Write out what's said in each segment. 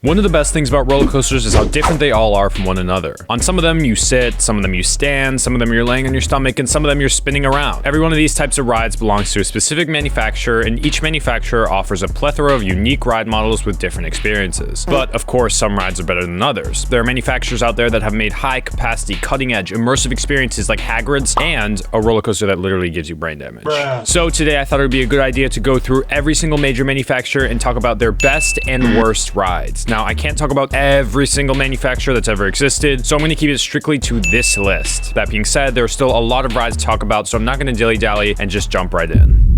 One of the best things about roller coasters is how different they all are from one another. On some of them you sit, some of them you stand, some of them you're laying on your stomach, and some of them you're spinning around. Every one of these types of rides belongs to a specific manufacturer, and each manufacturer offers a plethora of unique ride models with different experiences. But of course, some rides are better than others. There are manufacturers out there that have made high capacity, cutting edge, immersive experiences like Hagrid's and a roller coaster that literally gives you brain damage. So today I thought it would be a good idea to go through every single major manufacturer and talk about their best and worst rides. Now, I can't talk about every single manufacturer that's ever existed, so I'm going to keep it strictly to this list. That being said, there are still a lot of rides to talk about, so I'm not going to dilly-dally and just jump right in.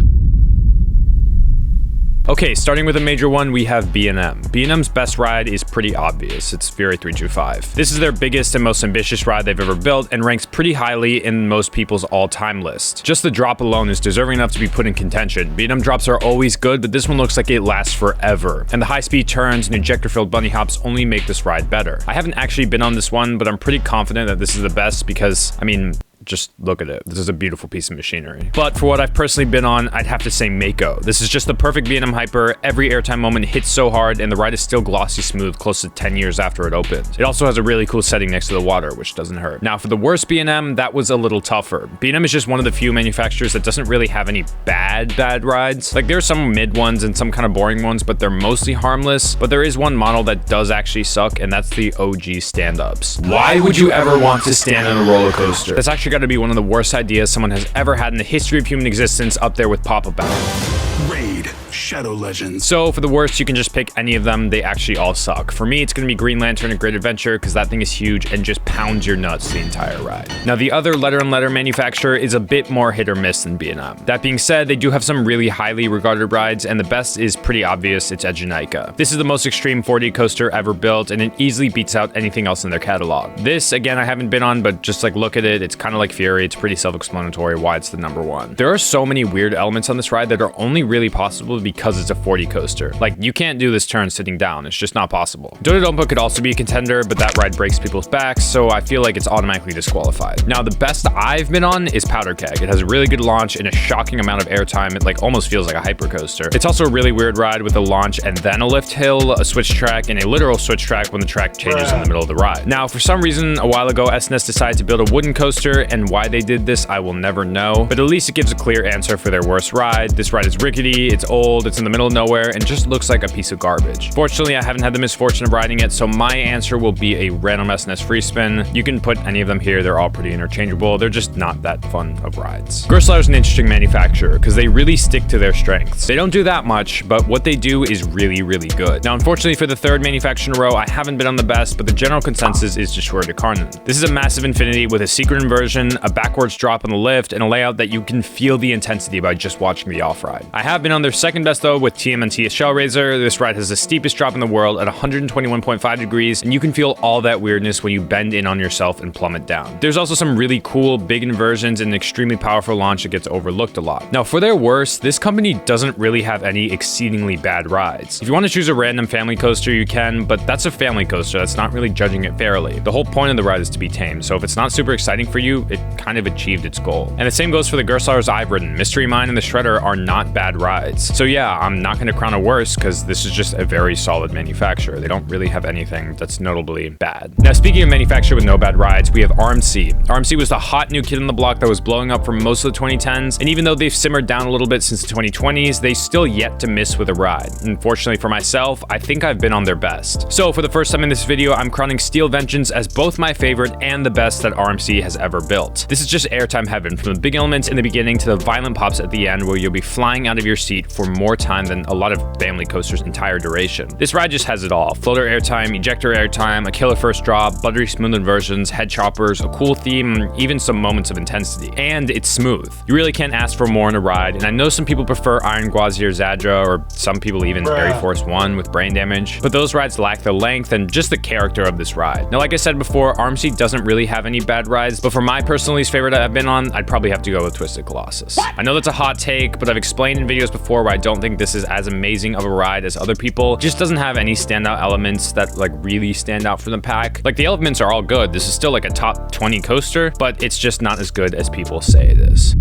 Okay, starting with a major one, we have B&M. B&M's best ride is pretty obvious. It's Fury 325. This is their biggest and most ambitious ride they've ever built and ranks pretty highly in most people's all-time list. Just the drop alone is deserving enough to be put in contention. B&M drops are always good, but this one looks like it lasts forever. And the high-speed turns and ejector-filled bunny hops only make this ride better. I haven't actually been on this one, but I'm pretty confident that this is the best because, I mean, just look at it. This is a beautiful piece of machinery. But for what I've personally been on, I'd have to say Mako. This is just the perfect B&M hyper. Every airtime moment hits so hard, and the ride is still glossy smooth close to 10 years after it opened. It also has a really cool setting next to the water, which doesn't hurt. Now, for the worst B&M, that was a little tougher. B&M is just one of the few manufacturers that doesn't really have any bad rides. Like, there's some mid ones and some kind of boring ones, but they're mostly harmless. But there is one model that does actually suck, and that's the OG stand-ups. Why would you ever want to stand on a roller coaster? That's actually got to be one of the worst ideas someone has ever had in the history of human existence, up there with Pop-Up Battle. Raid Shadow Legends. So for the worst, you can just pick any of them. They actually all suck. For me, it's going to be Green Lantern and Great Adventure because that thing is huge and just pounds your nuts the entire ride. Now, the other letter manufacturer is a bit more hit or miss than B&M. That being said, they do have some really highly regarded rides, and the best is pretty obvious. It's Ejinaika. This is the most extreme 4D coaster ever built, and it easily beats out anything else in their catalog. This, again, I haven't been on, but just like look at it. It's kind of like Fury. It's pretty self-explanatory why it's the number one. There are so many weird elements on this ride that are only really possible because it's a 4D coaster. Like, you can't do this turn sitting down. It's just not possible. Dodonpa could also be a contender, but that ride breaks people's backs, so I feel like it's automatically disqualified. Now, the best I've been on is Powder Keg. It has a really good launch and a shocking amount of airtime. It like almost feels like a hyper coaster. It's also a really weird ride with a launch and then a lift hill, a switch track, and a literal switch track when the track changes in the middle of the ride. Now, for some reason, a while ago, S&S decided to build a wooden coaster, and why they did this, I will never know, but at least it gives a clear answer for their worst ride. This ride is rickety, it's old, it's in the middle of nowhere, and just looks like a piece of garbage. Fortunately, I haven't had the misfortune of riding it, so my answer will be a random S&S free spin. You can put any of them here, they're all pretty interchangeable. They're just not that fun of rides. Gerstlauer is an interesting manufacturer because they really stick to their strengths. They don't do that much, but what they do is really, really good. Now, unfortunately for the third manufacturer in a row, I haven't been on the best, but the general consensus is Destroyer de Carnon. This is a massive infinity with a secret inversion, a backwards drop on the lift, and a layout that you can feel the intensity by just watching the off-ride. I have been on their second best though with TMNT Shellraiser. This ride has the steepest drop in the world at 121.5 degrees, and you can feel all that weirdness when you bend in on yourself and plummet down. There's also some really cool big inversions and an extremely powerful launch that gets overlooked a lot. Now, for their worst, this company doesn't really have any exceedingly bad rides. If you want to choose a random family coaster, you can, but that's a family coaster. That's not really judging it fairly. The whole point of the ride is to be tamed, so if it's not super exciting for you, it kind of achieved its goal. And the same goes for the Gerstlauers I've ridden. Mystery Mine and the Shredder are not bad rides. So yeah, I'm not going to crown a worst because this is just a very solid manufacturer. They don't really have anything that's notably bad. Now, speaking of manufacturer with no bad rides, we have RMC. RMC was the hot new kid on the block that was blowing up for most of the 2010s, and even though they've simmered down a little bit since the 2020s, they still yet to miss with a ride. Unfortunately for myself, I think I've been on their best. So for the first time in this video, I'm crowning Steel Vengeance as both my favorite and the best that RMC has ever built. This is just airtime heaven, from the big elements in the beginning to the violent pops at the end, where you'll be flying out of your seat for more time than a lot of family coasters' entire duration. This ride just has it all. Floater airtime, ejector airtime, a killer first drop, buttery smooth inversions, head choppers, a cool theme, even some moments of intensity. And it's smooth. You really can't ask for more in a ride, and I know some people prefer Iron Gwazi or Zadra, or some people even Air Force One with brain damage, but those rides lack the length and just the character of this ride. Now, like I said before, RMC doesn't really have any bad rides, but for my personal least favorite I've been on, I'd probably have to go with Twisted Colossus. I know that's a hot take, but I've explained in videos before why I don't think this is as amazing of a ride as other people. It just doesn't have any standout elements that like really stand out from the pack. Like, the elements are all good. This is still like a top 20 coaster, but it's just not as good as people say it is.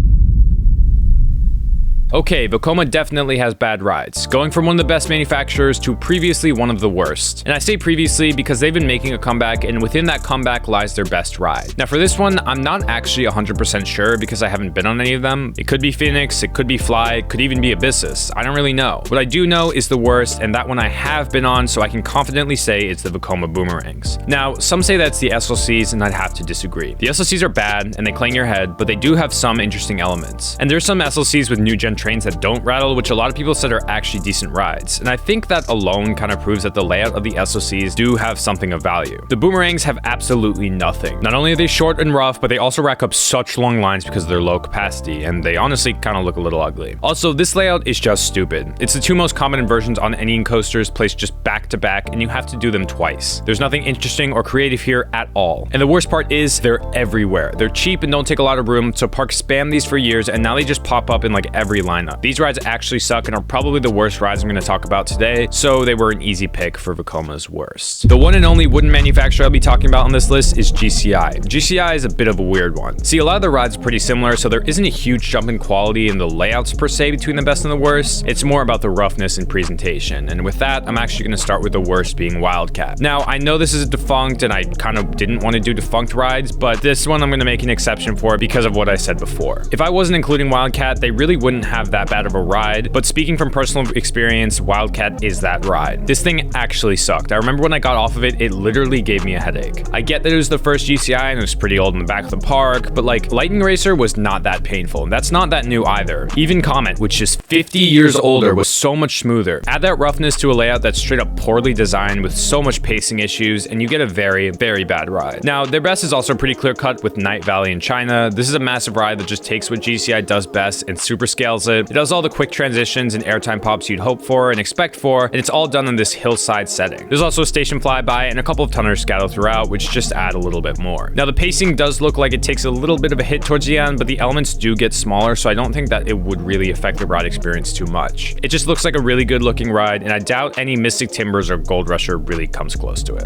Okay, Vekoma definitely has bad rides, going from one of the best manufacturers to previously one of the worst. And I say previously because they've been making a comeback, and within that comeback lies their best ride. Now for this one, I'm not actually 100% sure because I haven't been on any of them. It could be Phoenix, it could be Fly, it could even be Abyssus. I don't really know. What I do know is the worst, and that one I have been on, so I can confidently say it's the Vekoma Boomerangs. Now, some say that's the SLCs, and I'd have to disagree. The SLCs are bad, and they clang your head, but they do have some interesting elements. And there's some SLCs with new gen trains that don't rattle, which a lot of people said are actually decent rides. And I think that alone kind of proves that the layout of the SLCs do have something of value. The Boomerangs have absolutely nothing. Not only are they short and rough, but they also rack up such long lines because of their low capacity, and they honestly kind of look a little ugly. Also, this layout is just stupid. It's the two most common inversions on any coasters placed just back to back, and you have to do them twice. There's nothing interesting or creative here at all. And the worst part is they're everywhere. They're cheap and don't take a lot of room, so parks spam these for years, and now they just pop up in like every lineup. These rides actually suck and are probably the worst rides I'm going to talk about today, so they were an easy pick for Vekoma's worst. The one and only wooden manufacturer I'll be talking about on this list is GCI. GCI is a bit of a weird one. See, a lot of the rides are pretty similar, so there isn't a huge jump in quality in the layouts per se between the best and the worst. It's more about the roughness and presentation, and with that, I'm actually going to start with the worst being Wildcat. Now, I know this is a defunct, and I kind of didn't want to do defunct rides, but this one I'm going to make an exception for because of what I said before. If I wasn't including Wildcat, they really wouldn't have that bad of a ride, but speaking from personal experience, Wildcat is that ride. This thing actually sucked. I remember when I got off of it, it literally gave me a headache. I get that it was the first GCI and it was pretty old in the back of the park, but like Lightning Racer was not that painful, and that's not that new either. Even Comet, which is 50 years older, was so much smoother. Add that roughness to a layout that's straight up poorly designed with so much pacing issues, and you get a very, very bad ride. Now, their best is also pretty clear cut with Night Valley in China. This is a massive ride that just takes what GCI does best and super scales it. It does all the quick transitions and airtime pops you'd hope for and expect for, and it's all done in this hillside setting. There's also a station flyby and a couple of tunnels scattered throughout, which just add a little bit more. Now, the pacing does look like it takes a little bit of a hit towards the end, but the elements do get smaller, so I don't think that it would really affect the ride experience too much. It just looks like a really good looking ride, and I doubt any Mystic Timbers or Gold Rusher really comes close to it.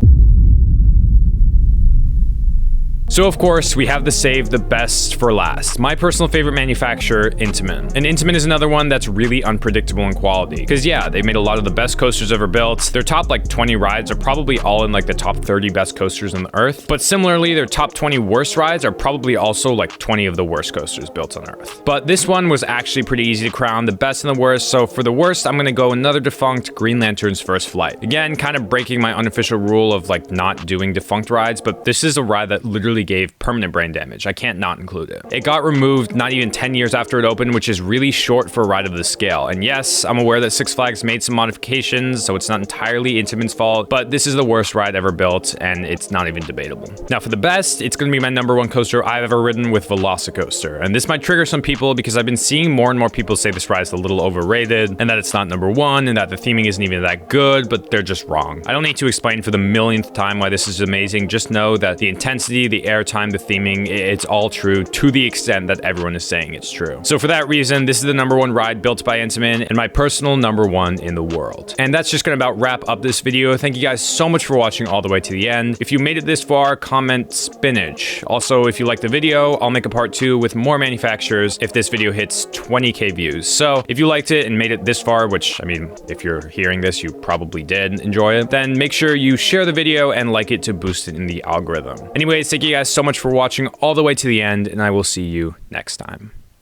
So of course, we have to save the best for last. My personal favorite manufacturer, Intamin. And Intamin is another one that's really unpredictable in quality. Because yeah, they made a lot of the best coasters ever built. Their top like 20 rides are probably all in like the top 30 best coasters on the earth. But similarly, their top 20 worst rides are probably also like 20 of the worst coasters built on earth. But this one was actually pretty easy to crown, the best and the worst. So for the worst, I'm gonna go another defunct Green Lantern's First Flight. Again, kind of breaking my unofficial rule of like not doing defunct rides, but this is a ride that literally gave permanent brain damage. I can't not include it. It got removed not even 10 years after it opened, which is really short for a ride of this scale. And yes, I'm aware that Six Flags made some modifications, so it's not entirely Intamin's fault, but this is the worst ride ever built, and it's not even debatable. Now for the best, it's gonna be my #1 coaster I've ever ridden with Velocicoaster. And this might trigger some people because I've been seeing more and more people say this ride is a little overrated, and that it's not #1, and that the theming isn't even that good, but they're just wrong. I don't need to explain for the millionth time why this is amazing. Just know that the intensity, the airtime, the theming, it's all true to the extent that everyone is saying it's true. So for that reason, this is the #1 ride built by Intamin and my personal #1 in the world. And that's just gonna about wrap up this video. Thank you guys so much for watching all the way to the end. If you made it this far, comment spinach. Also, if you like the video, I'll make a part 2 with more manufacturers if this video hits 20K views. So if you liked it and made it this far, which I mean, if you're hearing this, you probably did enjoy it, then make sure you share the video and like it to boost it in the algorithm. Anyways, thank you guys so much for watching all the way to the end, and I will see you next time.